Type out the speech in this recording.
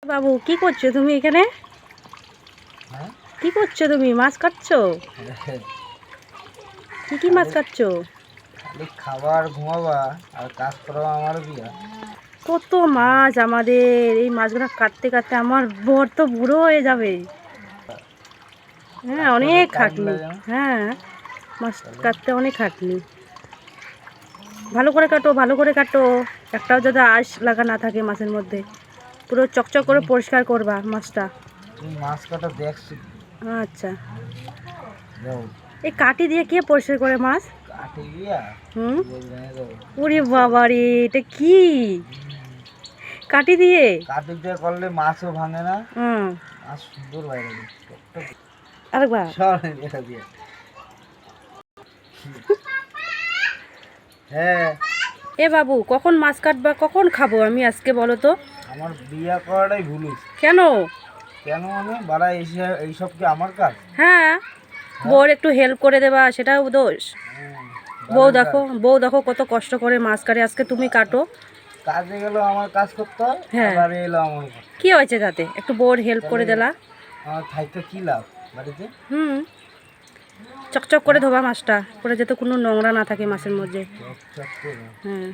বাবু কি করছো তুমি এখানে? হ্যাঁ কি করছো তুমি? মাছ কাটছো? কি কি মাছ কাটছো? খালি খাবার ঘুমাবা আর কাজ করা আমার বিয়া। কত মাছ আমাদের! এই মাছগুলো কাটতে কাটতে আমার বর তো বুড়ো হয়ে যাবে। হ্যাঁ, কাটতে অনেক টাইম খাটনি। লাগে না? হ্যাঁ, মাছ কাটতে অনেক খাটনি। ভালো করে কাটো, ভালো করে কাটো। একটাও যাতে আঁশ লাগা না থাকে মাছের মধ্যে। পুরো চকচক করে পরিষ্কার করবা মাছটা। তুমি মাছ কাটা দেখছি। আচ্ছা, যাও এই কাঠি দিয়ে কে পরিষ্কার করে মাছ? কাটে গিয়া হুম, বলবেন যাও ওরে বাবা রে, এটা কি? কাঠি দিয়ে? কাটি দিয়ে করলে মাছও ভাঙে না, হুম, মাছ সুন্দর বাইরে আরেকবার। সরে এটা দিয়ে। হ্যাঁ, এ বাবু, কখন মাছ কাটবা, কখন খাবো আমি আজকে বলো তো? আমার বিয়া করাটাই ভুল হয়েছে। কেন? কেন মানে বাড়া এসে এইসব কি আমার কাজ? হ্যাঁ, হ্যাঁ বউর একটু হেল্প করে দেবা, সেটাও দোষ? বালের কাজ। বউ দেখো কত কষ্ট করে মাছ কাটে, আজকে তুমি কাটো। কাজে গেলেও আমার কাজ করতে হয়, হ্যাঁ, আবার এলো আমার কাজ। কি হয়েছে তাতে? একটু বউর হেল্প তাহলে করে দিলা। আমার থাইকে কি লাভ বাড়িতে? হুম, চকচক করে ধোবা মাছটা, করে যাতে কোনো নোংরা না থাকে মাছের মধ্যে। চক চক করে হ্যাঁ।